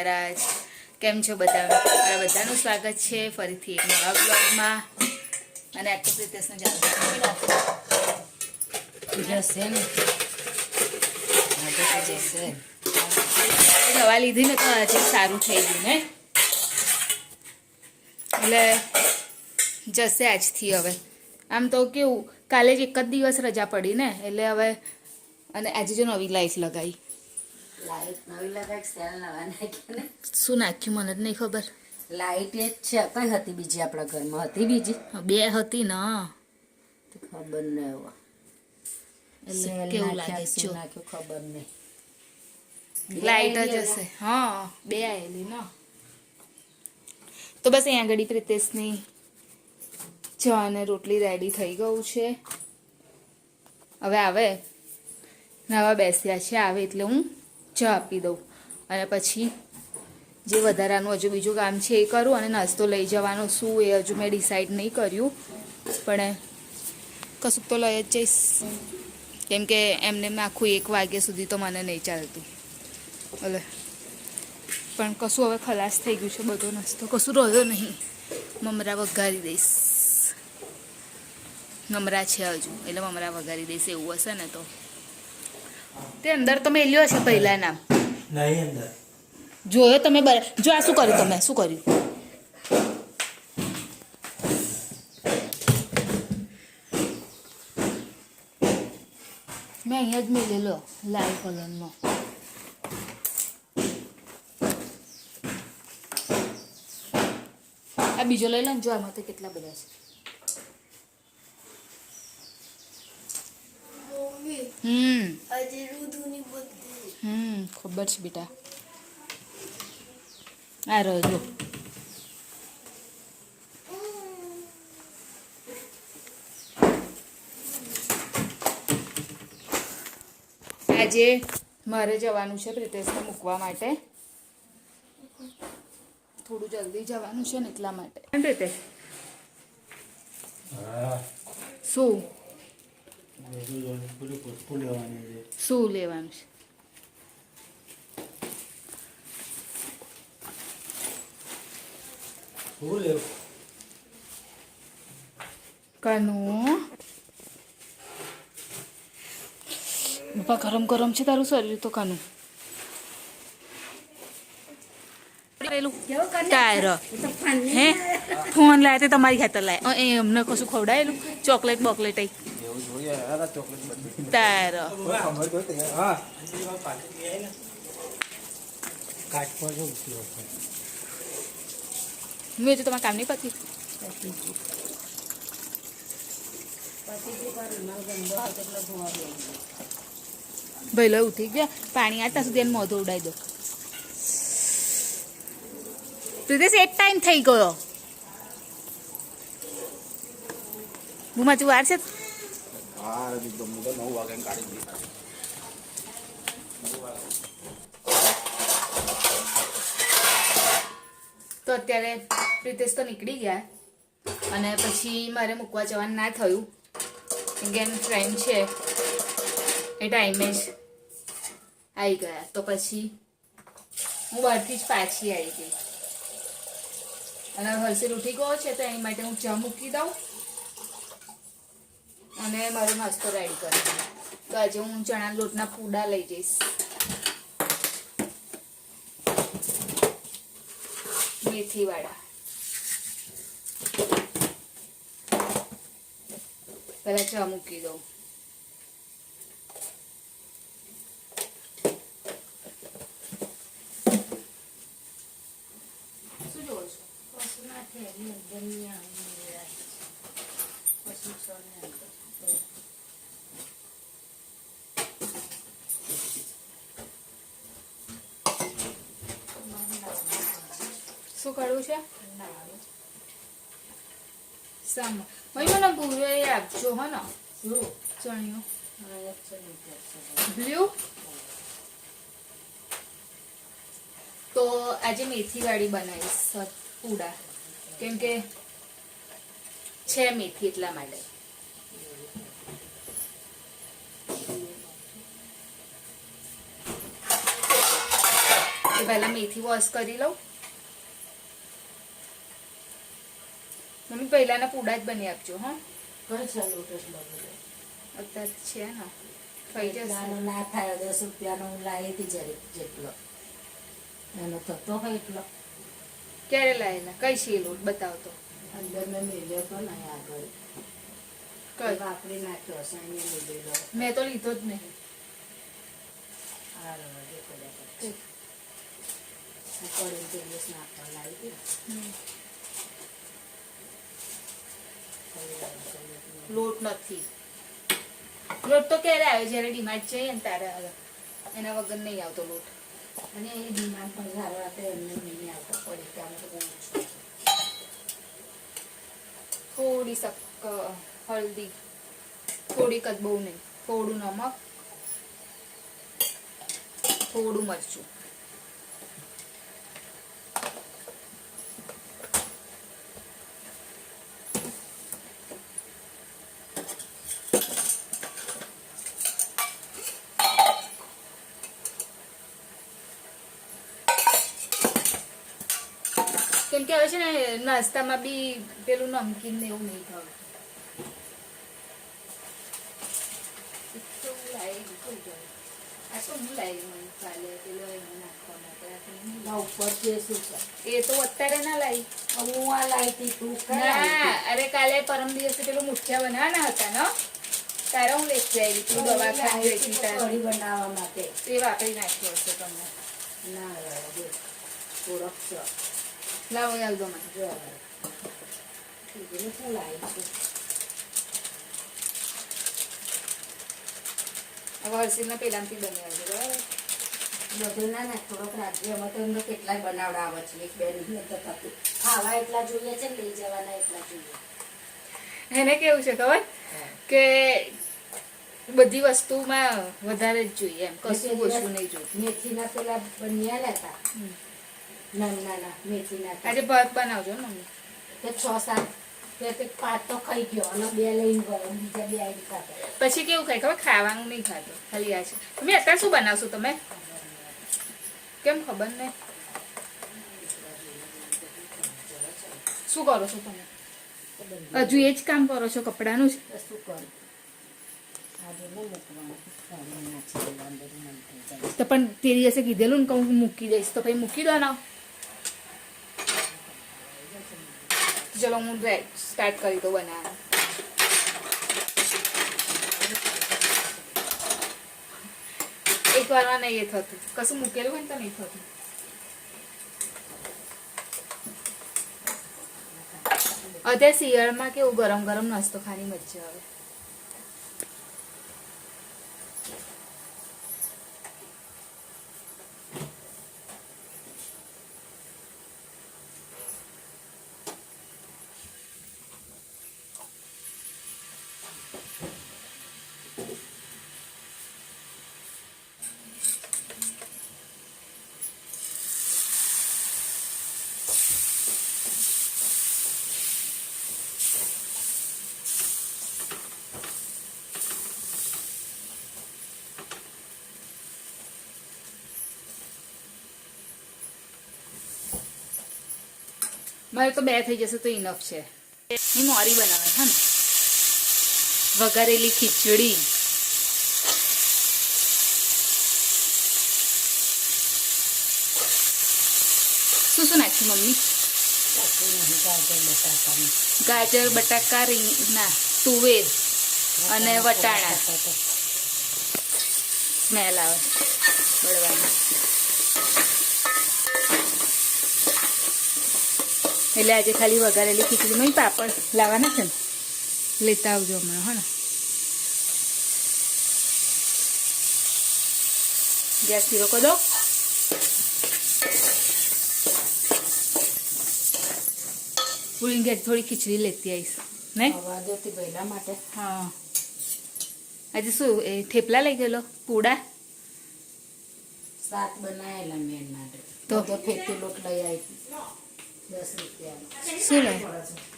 મહારાજ. કેમ છો બધા? બધાનું સ્વાગત છે ફરીથી એક નવા બ્લોગમાં. અને આ તો પ્રિતેશને દવા લીધી ને તો આજે સારું થઈ ગયું ને, એટલે જશે આજથી. હવે આમ તો કેવું, કાલે જ એક જ દિવસ રજા પડી ને, એટલે હવે અને આજે જો નવી લાઈટ લગાવી. શું નાખ્યું મને જ નહીં ખબર. લાઈટ એ જ છે. કઈ હતી બીજી? આપણા ઘરમાં હતી બીજી? બે હતી ને, ખબર નહીં. એટલે કેવું લાગે છે ખબર નહીં. લાઈટ જ હશે. હા, બે આવેલી ને. તો બસ અહીંયા આગળ પ્રિતેશની ચા અને રોટલી રેડી થઈ ગયું છે. હવે આવે નાવા બેસ્યા છે, આવે એટલે હું ચા આપી દઉં અને પછી જે વધારાનું હજુ બીજું કામ છે એ કરું. અને નાસ્તો લઈ જવાનો શું એ હજુ મેં ડિસાઈડ નહીં કર્યું, પણ કશુંક તો લઈ જ જઈશ. કેમ કે એમને આખું 1 વાગ્યા સુધી તો મને નહીં ચાલતું. એટલે પણ કશું હવે ખલાસ થઈ ગયું છે બધો નાસ્તો, કશું રહ્યો નહીં. મમરા વઘારી દઈશ, મમરા છે હજુ, એટલે મમરા વઘારી દઈશ. એવું હશે ને તો તે અંદર તો મેલ્યો હશે પહેલા નામ નહીં અંદર જોયો તમે? જો આ શું કર્યું તમે? શું કર્યું? મેં અહીંયા જ મેલેલો લાલ કલરનો. આ બીજો લઈ લો ને, જો આમાં તો કેટલા બધા છે. ખબર છે બેટા. આ રહ્યો જો. આજે મારે જવાનું છે પ્રિતેશને મૂકવા માટે. થોડું જલ્દી જવાનું છે ને એટલા માટે. પ્રિતેશ શું શું લેવાનું છે? કાનું બાપા, ગરમ ગરમ છે તારું શરીર તો. કાનું હે ફોન લાયા તે તમારી ખાતર લાયા? એમને કશું ખવડાયેલું? ચોકલેટ બોકલેટ તાર મેં તો તમારા કામ નહીં પતી. ભાઈ લો ઉઠી ગયા, પાણી આવતા સુધી એને મોઢું ઉડાવી દો. પ્રિતેશ એક ટાઈમ થઈ ગયો. બુમાચું વાર છે. તો અત્યારે પ્રિતેશ તો નીકળી ગયા અને પછી મારે મૂકવા જવાનું ના થયું. કેમ કે એમ ફ્રેન્ડ છે એ ટાઈમે જ આવી ગયા. તો પછી હું બહારથી જ પાછી આવી ગઈ. અને હર્ષિલ ઉઠી ગયો છે તો એની માટે હું ચા મૂકી દઉં અને મારો નાસ્તો રેડી કરી દઉં. તો આજે હું ચણા લોટના પૂડા લઈ જઈશ, મેથીવાળા. પહેલા ચા મૂકી દઉં. શું જોવો છો? શું કરવું છે? સામ મને પૂરો એ આપજો હો ને. ચણિયો બ્લુ. તો આજે મેથી વાળી બનાવીશ પૂડા, કેમ કે છે મેથી એટલા માટે. એ પહેલા મેથી વોશ કરી લઉં. મમ્મી પહેલાના પૂડા જ બની આપજો. હા, કઈ છે લોટ જ બગડે. અત્યારે છે ને થઈ જશે. નાનો ના થાય 10 રૂપિયાનો હું લાવી હતી જરીક જેટલો એનો થતો હોય એટલો. ક્યારે લાવેલા? કઈ છે લોટ બતાવતો. અંદર મેં મેલ્યો તો નહીં આગળ કઈ વાપરી નાખ્યો હશે એને મેલેલો. મેં તો લીધો જ નહીં. આ રવા દે કદાચ કડી તે દિવસ નાખવા લાવી હતી. લોટ નથી. લોટ તો ક્યારે આવ્યો? જ્યારે ડીમાર્ટ જઈએ ને ત્યારે આવે. એના વગર નહીં આવતો લોટ. અને એ ડિમાન્ડ પણ સારો હતો એમને નહીં આવતો પડી ત્યાં તો બહુ ઓછું. થોડી હળદી, થોડીક જ, બહુ નહીં. થોડું નમક, થોડું મરચું. કેમ કે હવે છે ને નાસ્તામાં બી પેલું નમકીન ને એવું નહીં ભાવતું. આ તો હું લાવી મને કાલે પેલો એમાં નાખવા માટે. ઉપર છે શું છે એ તો અત્યારે ના લાવી. હું આ લાવી હતી તું ના, અરે કાલે પરમ દિવસે પેલું મુઠિયા બનાવવાના હતા ને તારે હું લેતી આવી તું દવાખાને ગઈ હતી તારે. કઢી બનાવવા માટે એ વાપરી નાખ્યો હશે તમને. ના થોડોક છે લાવો યાદ દો મને. જો શું લાવી છું હવે હર્ષિલના પેલામથી બની આવજો બરાબર. બધું ના ના થોડોક રાખજો. એમાં તો એમને કેટલાય બનાવડાવે છે. એક બે રૂપિયા તો થતું ખાવા એટલા જોઈએ છે લઈ જવાના એટલા જોઈએ. એને કેવું છે ખબર કે બધી વસ્તુમાં વધારે જ જોઈએ એમ, કશું ઓછું નહીં જોઈતું. મેથીના પેલા બન્યા લેતા નાના મેથીના આજે ભાત બનાવજો ને મમ્મી. તે 6-7 તે 5 તો ખાઈ ગયો અને 2 લઈને ગયો બીજા 2 આવી ખાતા. પછી કેવું ખાય ખબર? ખાવાનું નહીં ખાતો ખાલી આ છે. તમે અત્યારે શું બનાવશો તમે? કેમ ખબર નહીં. શું કરો છો તમે? હજુ એ જ કામ કરો છો કપડાનું જ? શું કરું આજે ન મૂકવાનું. તો પણ તે દિવસે કીધેલું ને કે હું મૂકી દઈશ તો પછી મૂકી દો ના. ચલો હું સ્ટાર્ટ કરી દઉં બનાવવાનું. એક વારમાં નહીં એ થતું, કશું મૂકેલું હોય ને તો નહીં થતું. અત્યારે શિયાળમાં કેવું ગરમ ગરમ નાસ્તો ખાવાની મજા આવે. મારે તો 2 થઈ જશે તો ઇનફ છે. એ મોરી બનાવે હા ને, વઘારેલી ખીચડી. શું શું નાખ્યું મમ્મી? ગાજર બટાકા રીંગણા તુવેર અને વટાણા. સ્મેલ આવે બળવાની. એટલે આજે ખાલી વઘારેલી ખીચડી માં પાપડ લાવવાના છે ને, લેતા આવજો હમણાં. હા ને ગેસ ધીરો કરી દો. પૂરી ઘેર થોડી ખીચડી લેતી આવીશ ને પહેલા માટે. હા આજે શું એ થેપલા લઈ ગયેલો? પૂડા શાક બનાવેલા મેન માટે તો ફેટી લોટ લઈ આવી 10 રૂપિયા. શું લે?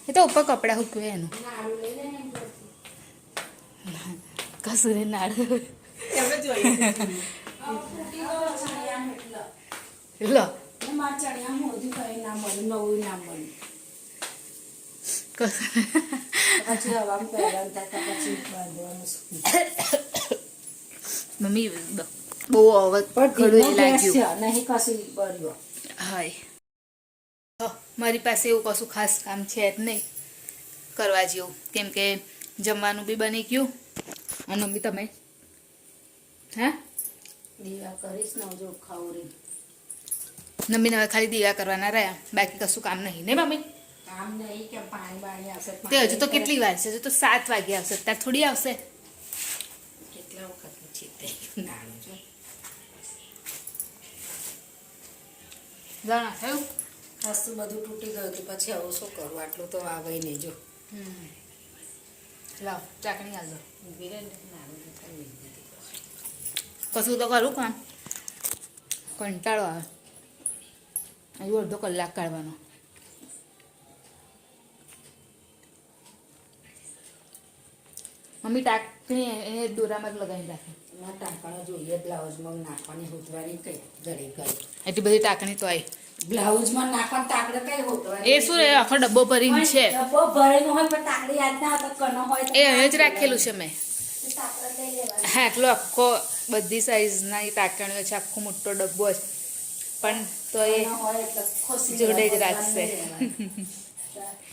એ તો ઉપર કપડા સૂકવે એનું. કશું ને નાળ લો ને મારા ચણિયા મોજું કઈ ના મળ્યું નવું ના મળ્યું પછી હવામાં પહેરવાનું થાય પછી બાંધવાનું મમ્મી બહુ અવાજ ઘણું એ લાગ્યું નહીં કશું બન્યો હાય મારી પાસે એવું કશું ખાસ કામ છે જ નહીં કરવા જેવું કેમ કે જમવાનું બી બની ગયું અને મમ્મી તમે હા દીવા કરીશ ને જો ખાવરી મમ્મીને હવે ખાલી દીવા કરવાના રહ્યા બાકી કશું કામ નહીં ને મમ્મી કામ નહીં કે પાણી બાણી આવશે તે હજુ તો કેટલી વાર છે હજુ તો 7 વાગે આવશે અત્યારે થોડી આવશે કેટલા વખતનું છે તે નાનું છે જાણા થયું ખાસું બધું તૂટી ગયું હતું પછી હવે શું કરું આટલું તો આવે નહીં જો લાવ ચાકણી આવજો ઊભી રહે ને નાનું થાય કશું તો કરું કામ કંટાળો આવે હજુ અડધો કલાક કાઢવાનો મમ્મી ટાંકણી એ દોરામાં જ લગાવી રાખે એમાં ટાંકણો જોઈએ બ્લાઉઝમાં નાખવાની હોતવાની કઈ જરી કરી એટલી બધી ટાંકણી તો આવી બ્લાઉઝમાં નાખવાનું તાકડે કઈ હોતવાની એ શું એ આખો ડબ્બો ભરીને છે ડબ્બો ભરેલું હોય પણ તાકડી યાદ ના આવતો કનો હોય તો એ અહીં જ રાખેલું છે મેં તાકડે લઈ લેવાનું હા એટલો આખો બધી સાઈઝના એ ટાંકણીઓ છે આખો મોટો ડબ્બો જ પણ તો એ કનો હોય એટલે ખોસી જોડે જ લેવાનું, રાખશે લઈ લેવાનું.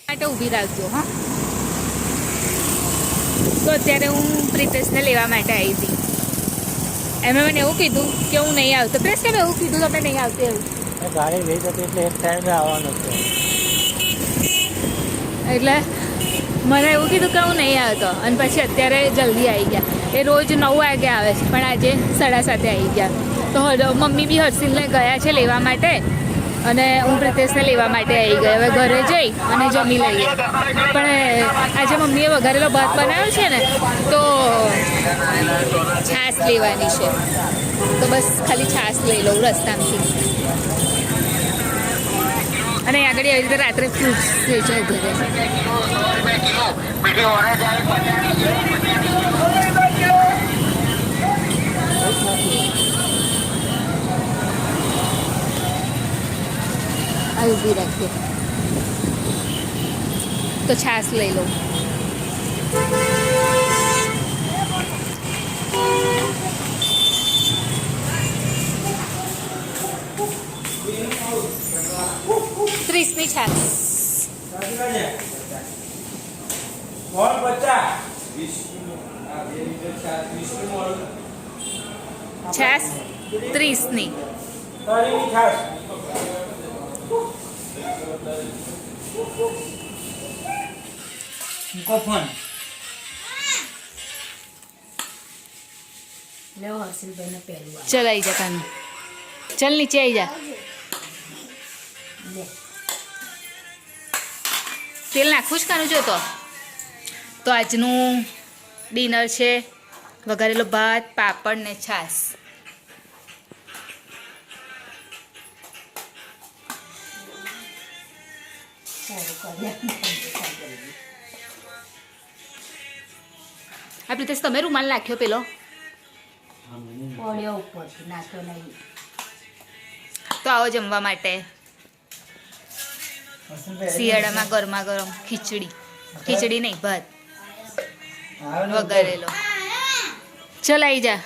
માટે ઊભી રાખજો હા તો અત્યારે હું પ્રિતેશને લેવા માટે આવી હતી એમણે મને એવું કીધું કે હું નહીં આવતો પ્રેસ કેમ એવું કીધું તમે નહીં આવતી એવું ગાડી લઈ જતી એટલે એક ટાઈમે આવવાનું છે એટલે મને એવું કીધું કે હું નહીં આવતો અને પછી અત્યારે જલ્દી આવી ગયા એ રોજ 9 વાગે આવે છે પણ આજે 7:30 આવી ગયા તો મમ્મી બી હર્ષિલને ગયા છે લેવા માટે અને હું પ્રિતેશને લેવા માટે આવી ગઈ હવે ઘરે જઈ અને જમી લઈએ પણ આજે મમ્મીએ વઘારેલો ભાત બનાવ્યો છે ને તો છાશ લેવાની છે તો બસ ખાલી છાશ લઈ લઉં રસ્તામાંથી અને આગળ આવી રીતે રાત્રે ફ્રૂટ્સ વેચાય ઘરે આ ઊભી રાખીએ તો છાશ લઈ લઉં ત્રીસની છાશ છાશ 30ની લેવો હર્ષિલભાઈને પહેલું આ. ચલ આવી જા કાનું ચલ નીચે આવી જા લે તેલ નાખવું જ કાનું જો તો આજનું ડિનર છે વઘારેલો ભાત પાપડ ને છાશ સારું કર્યા આ પ્રિતેશ તમે રૂમાલ નાખ્યો પેલો પડ્યો ઉપરથી નાખ્યો નહીં તો આવો જમવા માટે શિયાળામાં ગરમા ગરમ ખીચડી નહીં ભાત વઘારેલો ચલ આવી જા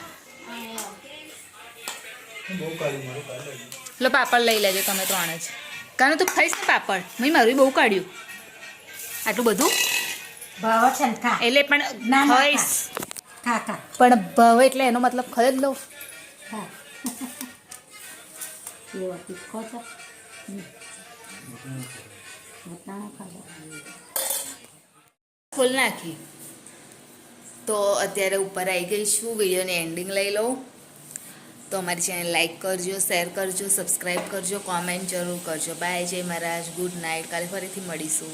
લો પાપડ લઈ લેજો તમે 3 જ કાનું તું ખાઈશ ને પાપડ મેં મારું બહુ કાઢ્યું આટલું બધું ભાવ છે ને ખા એટલે પણ ના, ખાઈશ ખા ખા પણ ભાવ એટલે એનો મતલબ ખાઈ જ લઉં ખા એવો તીખો છે વટાણા ખાધા ફૂલ નાખી તો અત્યારે ઉપર આવી ગઈ છું વિડીયોની એન્ડિંગ લઈ લઉં તો અમારી ચેનલ લાઈક કરજો શેર કરજો સબસ્ક્રાઈબ કરજો કોમેન્ટ જરૂર કરજો બાય જય મહારાજ ગુડ નાઇટ કાલે ફરીથી મળીશું